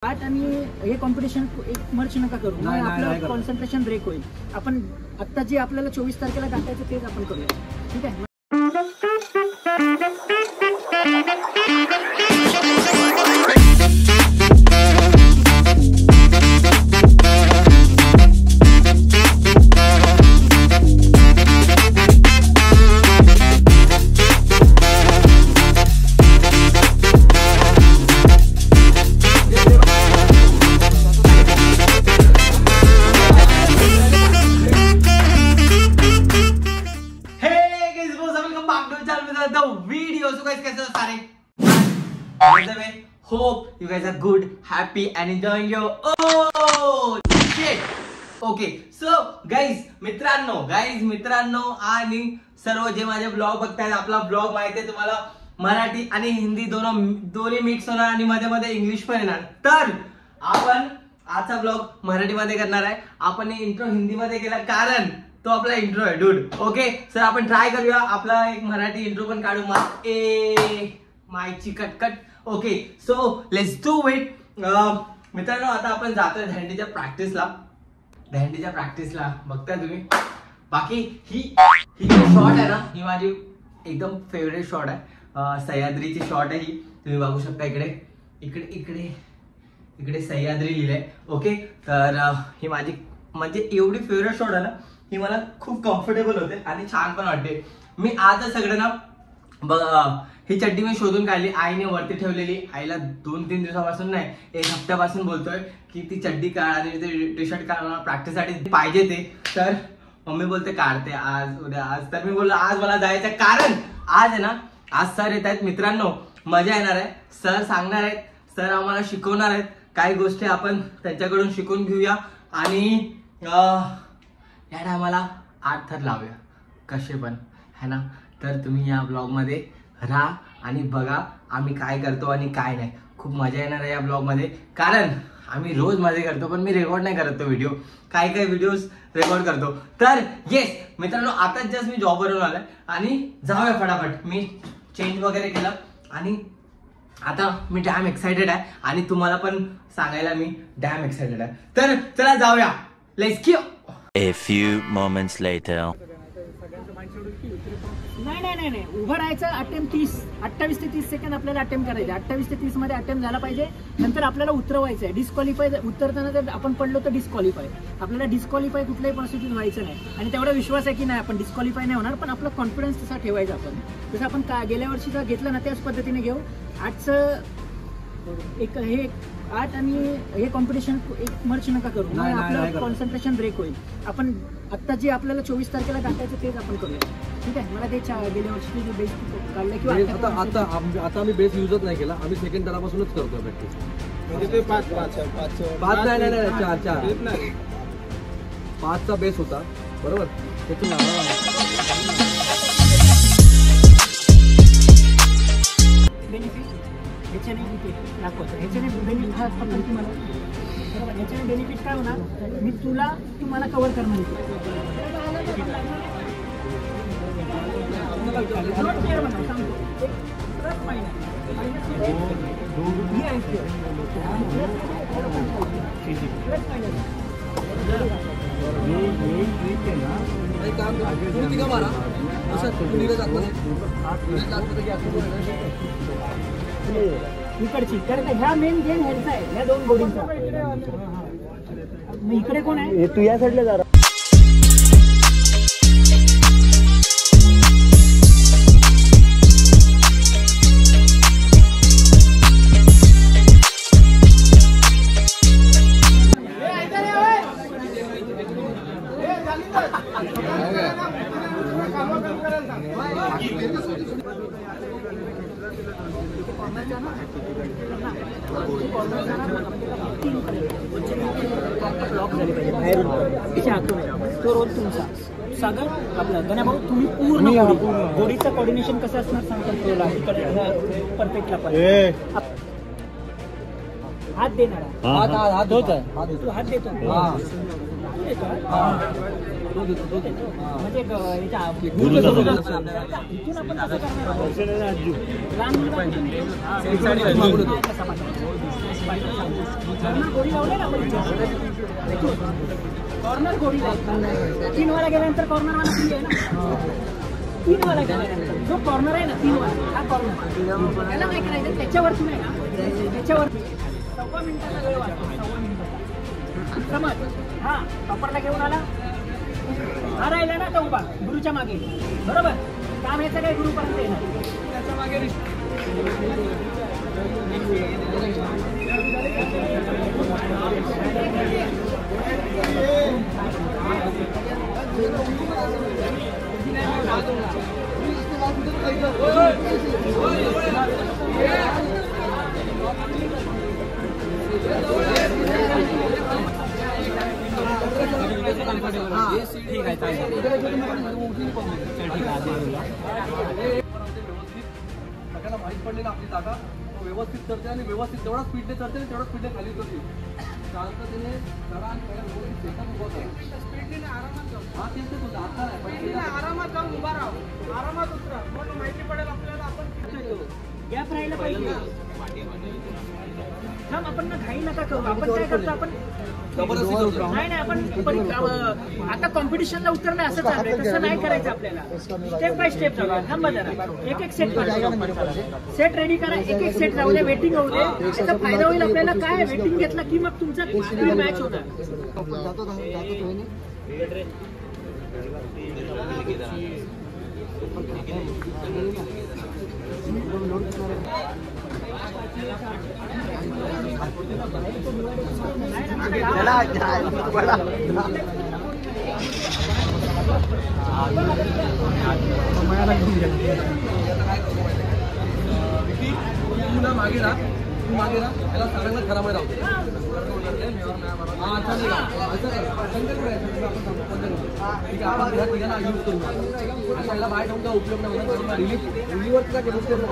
आज आम्ही हे कॉम्पिटिशन एक मर्च नका करू, आपलं कॉन्सन्ट्रेशन ब्रेक होईल. आपण आता जे आपल्याला 24 तारखेला टाकायचं तेच आपण करूया, ठीक आहे. Hope you guys are good, happy and enjoying your shit. Okay, so मित्रांनो आणि सर्व जे माझे ब्लॉग बघतायत, आपला ब्लॉग माहिती आहे तुम्हाला मराठी आणि हिंदी दोन्ही मिक्स होणार आणि मध्ये मध्ये इंग्लिश पण येणार. तर आपण आजचा ब्लॉग मराठीमध्ये करणार आहे. आपण इंट्रो हिंदीमध्ये केला कारण तो आपला इंट्रो आहे डूड. ओके, सर आपण ट्राय करूया आपला एक मराठी इंट्रो पण काढू. मायची कटकट. Okay, so let's do it. मित्रांनो आता आपण जातोय दहंडीच्या प्रॅक्टिसला बघताय तुम्ही. बाकी ही शॉट आहे ना, ही माझी एकदम फेवरेट शॉट आहे. सह्याद्रीची शॉट आहे ही, तुम्ही बघू शकता. इकडे सह्याद्री लिहिलंय. ओके, तर ही माझी म्हणजे एवढी फेवरेट शॉट आहे ना, ही मला खूप कम्फर्टेबल होते आणि छान पण वाटते. मी आज सगळं ना ही चड्डी मी शोधून काढली, आईने वरती ठेवलेली. आईला 2-3 दिवसापासून नाही, 1 हफ्त्यापासून बोलतोय की ती चड्डी काढ आणि टी शर्ट काढ, मला प्रॅक्टिससाठी पाहिजे ते. तर मम्मी बोलते काढते आज उद्या आज. तर मी बोललो आज मला जायचं, कारण आज आहे ना, आज सर येत आहेत. मित्रांनो मजा येणार आहे. सर सांगणार आहेत, सर आम्हाला शिकवणार आहेत काही गोष्टी. आपण त्यांच्याकडून शिकून घेऊया आणि या टायमाला 8 थर लावूया कसे पण, है ना. तर तुम्ही या ब्लॉग मध्ये राहा आणि बघा आम्ही काय करतो आणि काय नाही. खूप मजा येणार आहे या ब्लॉग मध्ये, कारण आम्ही रोज मजे करतो पण मी रेकॉर्ड नाही करत तो व्हिडिओ. काही व्हिडिओज रेकॉर्ड करतो. तर येस मित्रांनो, आता जस्ट मी जॉबवरून आलोय आणि जाऊया फटाफट. मी चेंज वगैरे केलं आणि आता मी डॅम एक्साइटेड आहे आणि तुम्हाला पण सांगायला मी डॅम एक्साइटेड आहे. तर चला जाऊया, let's go. A few moments later. नाही उभं राहायचं. अटेम्प्ट 28 ते 30 सेकंद आपल्याला अटेम्प्ट करायचे. 28 ते 30 मध्ये अटेम्प्ट झाला पाहिजे. नंतर आपल्याला उतरवायचं आहे. डिस्क्वालिफाय उतरताना जर आपण पडलो तर डिस्क्वालिफाय. आपल्याला डिस्क्वालिफाय कुठल्याही परिस्थितीत व्हायचं नाही. आणि तेवढा विश्वास आहे की नाही आपण डिस्क्वालिफाय नाही होणार, पण आपला कॉन्फिडन्स तसा ठेवायचा. आपण जसं आपण गेल्या वर्षी जर घेतलं ना त्याच पद्धतीने घेऊ. आजचं आज आम्ही हे कॉम्पिटिशन एक मर्च नका करू, आपलं कॉन्सन्ट्रेशन ब्रेक होईल. आपण आता जे आपल्याला 24 तारखेला टाकायचं तेच आपण करूया, ठीक आहे. मला ते गेल्या वर्षी जे बेस काढलं किंवा आता आम्ही बेस युजच नाही केला. आम्ही सेकंड तरापासूनच करतो प्रॅक्टिस. 5चा बेस होता बरोबर. ह्याच्याने दाखवतो. ह्याच्याने बेनिफिट हा फक्त तुम्हाला बरोबर. ह्याच्याने बेनिफिट काय होणार, मी तुम्हाला कव्हर करणार. इकडची तर ह्या मेन गेम ह्याचा आहे, ह्या 2 गोडींचा. इकडे कोण आहे, तू या साईडला जा. तो रोल तुमचा. सागर आपला गणाभाऊ, तुम्ही पूर्ण गोडीचं कोऑर्डिनेशन कसं असणार सांगतो. परफेक्टला हात देणार. तू हात देतो. म्हणजे इथून आपण कसं करणार? लहान गोळी लावले ना आपण कॉर्नर गोळी लावतो 3 वाला गेल्यानंतर कॉर्नर वाला फ्री आहे ना 3 वाला गेल्यानंतर जो कॉर्नर आहे ना 3 वाला हा कॉर्नर त्याला काय करायचं त्याच्यावरती नाही ना त्याच्यावरती 1.25 मिनिटाचा वेळ वाचतो 1.25 मिनिटाचा समज हा टॉपरला घेऊन आला हा राहिला ना तो उभा गुरुच्या मागे बरोबर काम याचं काय गुरुपर्यंत येणार त्याच्या मागे ठीक आहे सगळ्यांना माहीत पडलेलं आपली जागा व्यवस्थित करते आणि व्यवस्थित तेवढा स्पीडने करते आणि तेवढा स्पीडने खाली उतरते शांततेने करा आणि पहिला व्यवस्थित सेटअप उभं करा हा तेच होतं आता नाही आरामात जाऊन उभा राहा आरामात उतरा मग माहिती पडेल आपल्याला आपण गॅप राहिला पाहिजे थांब आपण ना घाई नका करू आपण काय करतो आपण जबरदस्ती करतो नाही आपण आता कॉम्पिटिशनला उतरलं असं चाललंय तसं नाही करायचं आपल्याला स्टेप बाय स्टेप जाऊया थांबा जरा एक सेट करा सेट रेडी करा एक सेट राहू दे वेटिंग होऊ दे त्याचा फायदा होईल आपल्याला काय वेटिंग घेतला की मग तुमचा स्पीड मॅच होणार मागे राहा तू मागे राहा याला सगळ्यांना खराब राहतो बाहेर ठेवून उपयोग नाही रिलीवरचा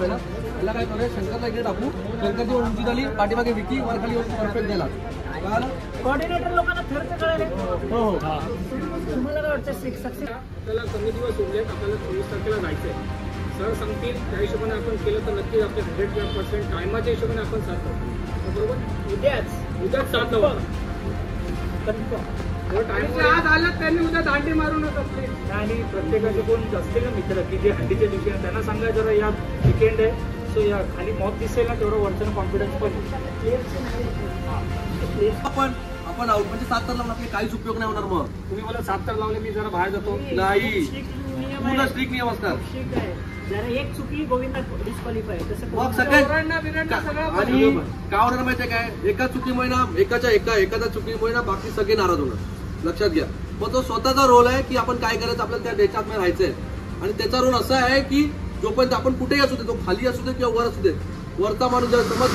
ना त्याला काय करूया शंकरला इकडे टाकू शंकरची उंची झाली पाठीमागे विकी वर खाली परफेक्ट द्यायला कोऑर्डिनेटर लोकांना खर्च कळाले हो तुम्हाला काय वाटतं सक्सेस आपल्याला कमी दिवस उरलेत आपल्याला 24 तारखेला जायचं आहे सर सांगतील त्या हिशोबाने आपण केलं तर नक्कीच आपले 100% टायमाच्या हिशोबाने आपण साथ बरोबर उद्याच साथ आज आलं त्यांनी उद्या दांडी मारूनच असले आणि प्रत्येकाचे कोण असतील ना मित्र की जे हंडीच्या दिवशी त्यांना सांगायचं जरा या विकेंड आहे सो या खाली मॉक दिसेल ना तेवढं वरचं कॉन्फिडन्स पण आपण आउट म्हणजे 7 तर लावून आपले काहीच उपयोग नाही होणार मग तुम्ही मला 7 तर लावले मी जरा बाहेर जातो नाही पूर्ण स्ट्रिक्ट नियम असतात जरा एक चुकी गोविंदा डिस्क्वालिफाय तसं मग सगळ्यांना आणि काय होणार माहितीये काय एका चुकीमुळे ना एकाच्या चुकीमुळे ना बाकी सगळे नाराज होणार लक्षात घ्या मग तो स्वतःचा रोल आहे की आपण काय करायचं आपल्याला त्या डेच्यात राहायचंय आणि त्याचा रोल असा आहे की जोपर्यंत आपण कुठेही असू दे तो खाली असू दे किंवा वर असू दे वरचा माणूस जर समज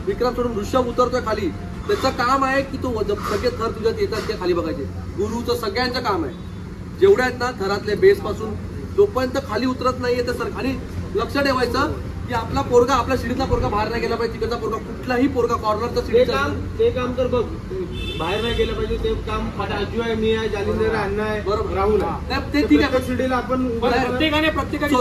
विक्रम सोडून ऋषभ उतरतोय खाली त्याचं काम आहे की तो सगळे थर तुझ्यात येतात ते खाली बघायचे गुरुचं सगळ्यांचं काम आहे जेवढ्या आहेत ना थरातले बेस पासून जोपर्यंत खाली उतरत नाहीये तर सर आणि लक्ष ठेवायचं की आपला पोरगा आपल्या शिडीतला पोरगा बाहेर नाही गेला पाहिजे तिकडचा पोरगा कुठलाही पोरगा कॉर्नरचा शिडीचा ते काम तर बघ बाहेर नाही गेलं पाहिजे ते काम राजू आहे मी आहे जालिंदर आहे अण्णा आहे बरोबर राहुल आहे ते ठीक आहे शिडीला आपण प्रत्येकाची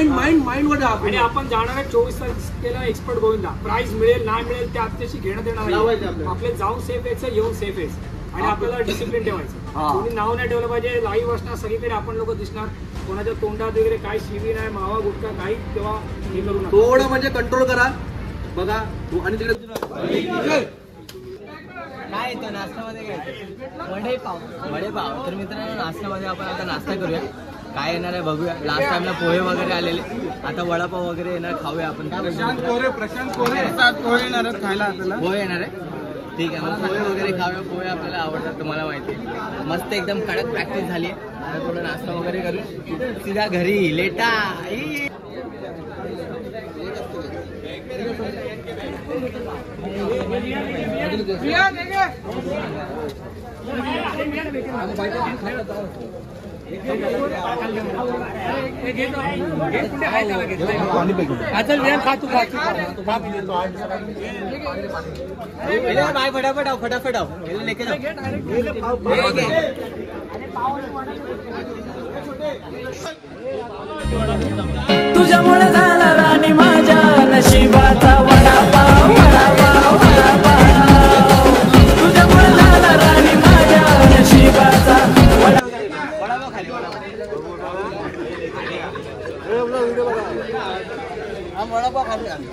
माइंड वर आणि आपण जाणार आहे 24 तारखेला एक्सपर्ट गोविंदा प्राइस मिळेल नाही मिळेल ते आत्ताशी घेणं देणार आपले जाऊन सेफ यायचं येऊन सेफ यायचं आणि आपल्याला डिसिप्लिन ठेवायचं कोणी नाव नाही ठेवलं पाहिजे लाईव्ह असणार सगळीकडे आपण लोक दिसणार कोणाच्या तोंडात वगैरे काही शिवी नाही मावा गुटखा काही तेव्हा हे करू नका थोडं म्हणजे कंट्रोल करा बघा आणि तिकडे काय येतं नाश्त्यामध्ये काय वडेपाव तर मित्रांनो नाश्त्यामध्ये आपण आता नाश्ता करूया काय येणार आहे बघूया लास्ट टाइमला पोहे वगैरे आलेले आता वडापाव वगैरे येणार खाऊया आपण प्रशांत पोहे येणार खायला आपल्याला पोहे येणार आहे ठीक आहे मग पोहे वगैरे खाऊया पोहे आपल्याला आवडतात तुम्हाला माहिती आहे मस्त एकदम कडक प्रॅक्टिस झाली आहे आता थोडं नाश्ता वगैरे करू सीधा घरी लेटा खा तू भाई फटाफट आओ, फटाफट आओ, लेके जाओ. तुझ्यामुळे झाला राणी माझ्या नशिबाचा वडापाव वडापाव वडापाव. तुझ्यामुळे झाला राणी माझ्या नशिबाचा वडापाव खाली. वडापाव खाली.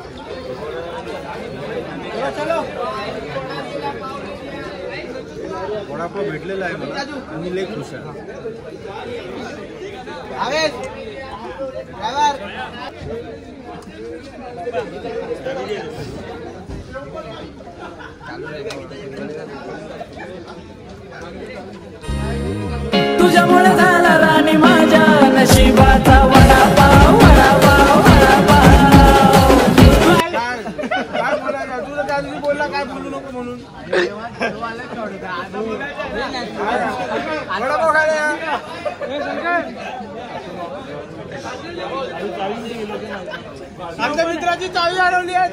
चलो. वडापाव भेटलेला आहे मला आणि लय खुश आहे. तुझ्यामुळे झाला राणी माझ्या नशिबाचा वडापाव वडापाव वडापाव. काय बोलायला तुला त्या दिवशी बोलला काय बोलू नको म्हणून. वडापाव खायला आमच्या मित्राची चावी हरवली आहे.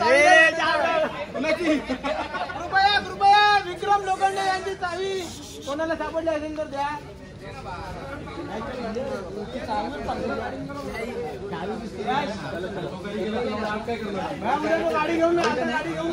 कृपया कृपया विक्रम लोखंडे यांची चावी कोणाला सापडली असेल तर द्या. गाडी घेऊन गाडी घेऊन